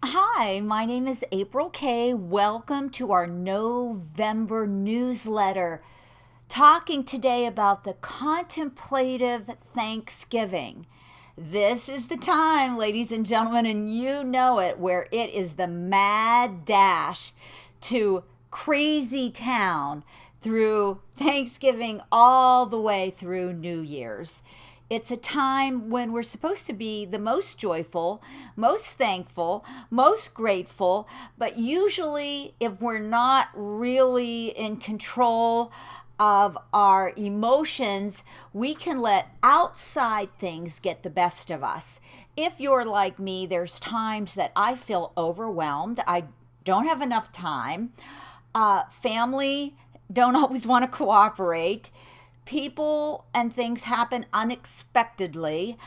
Hi, my name is April Kay. Welcome to our November newsletter. Talking today about the contemplative Thanksgiving. This is the time, ladies and gentlemen, and you know it, where it is the mad dash to crazy town through Thanksgiving all the way through New Year's. It's a time when we're supposed to be the most joyful, most thankful, most grateful, but usually, if we're not really in control of our emotions, we can let outside things get the best of us. If you're like me, there's times that I feel overwhelmed. I don't have enough time. Family don't always want to cooperate. People and things happen unexpectedly.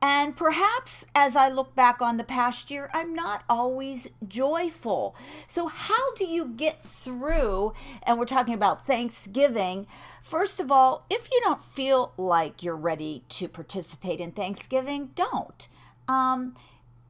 And perhaps as I look back on the past year, I'm not always joyful. So, how do you get through? And we're talking about Thanksgiving. First of all, if you don't feel like you're ready to participate in Thanksgiving, don't. Um,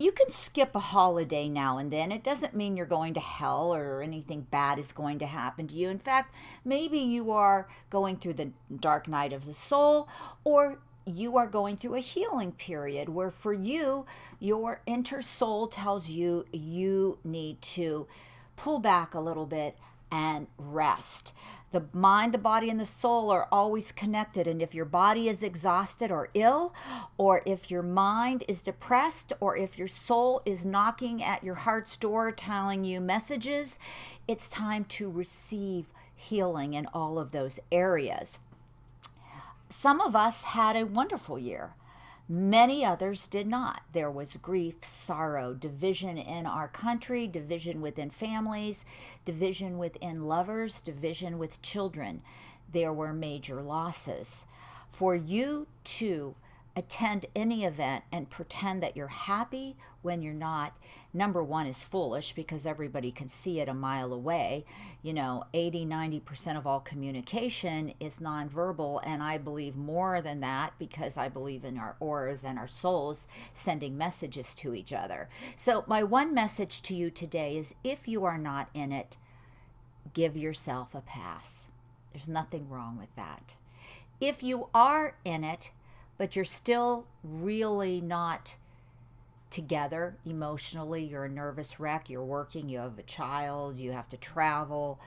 you can skip a holiday now and then. It doesn't mean you're going to hell or anything bad is going to happen to you. In fact, maybe you are going through the dark night of the soul, or you are going through a healing period where for you, your inner soul tells you you need to pull back a little bit and rest. The mind, the body, and the soul are always connected. And if your body is exhausted or ill, or if your mind is depressed, or if your soul is knocking at your heart's door telling you messages, it's time to receive healing in all of those areas. Some of us had a wonderful year. Many others did not. There was grief, sorrow, division in our country, division within families, division within lovers, division with children. There were major losses. For you to attend any event and pretend that you're happy when you're not, number one, is foolish because everybody can see it a mile away. 80-90% of all communication is nonverbal, and I believe more than that because I believe in our auras and our souls sending messages to each other. So my one message to you today is, if you are not in it, give yourself a pass. There's nothing wrong with that. If you are in it, but you're still really not together emotionally, you're a nervous wreck, you're working, you have a child, you have to travel.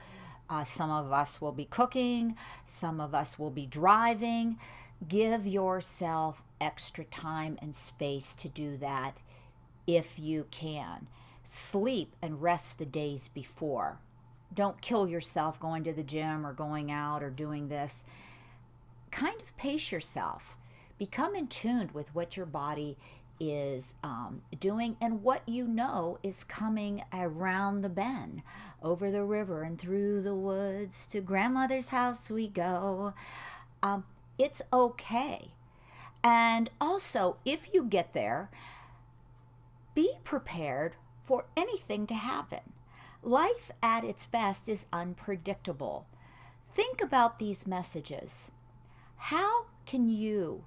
Some of us will be cooking, some of us will be driving. Give yourself extra time and space to do that if you can. Sleep and rest the days before. Don't kill yourself going to the gym or going out or doing this. Kind of pace yourself. Become in tune with what your body is doing and what you know is coming around the bend, over the river and through the woods. To grandmother's house we go. It's okay. And also, if you get there, be prepared for anything to happen. Life at its best is unpredictable. Think about these messages. How can you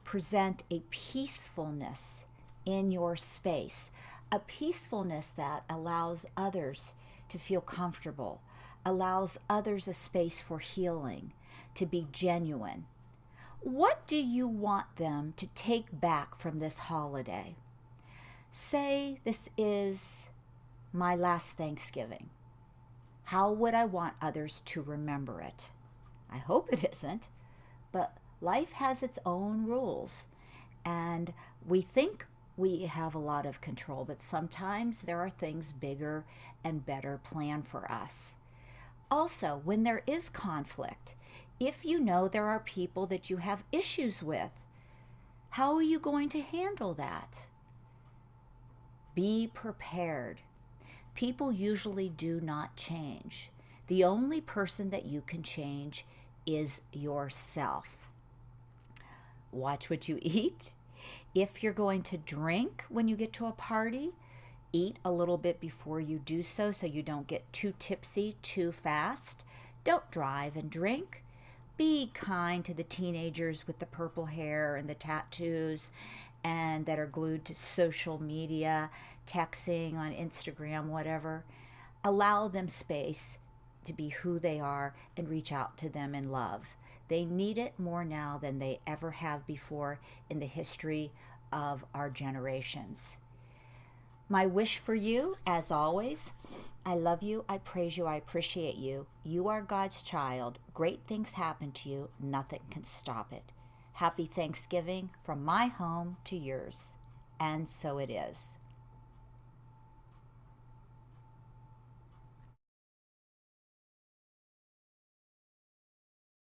present a peacefulness in your space, a peacefulness that allows others to feel comfortable, allows others a space for healing, to be genuine? What do you want them to take back from this holiday? Say this is my last Thanksgiving. How would I want others to remember it? I hope it isn't, but life has its own rules, and we think we have a lot of control, but sometimes there are things bigger and better planned for us. Also, when there is conflict, if you know there are people that you have issues with, how are you going to handle that? Be prepared. People usually do not change. The only person that you can change is yourself. Watch what you eat. If you're going to drink when you get to a party, eat a little bit before you do so you don't get too tipsy too fast. Don't drive and drink. Be kind to the teenagers with the purple hair and the tattoos and that are glued to social media, texting on Instagram, whatever. Allow them space to be who they are and reach out to them in love. They need it more now than they ever have before in the history of our generations. My wish for you, as always, I love you, I praise you, I appreciate you. You are God's child. Great things happen to you. Nothing can stop it. Happy Thanksgiving from my home to yours. And so it is.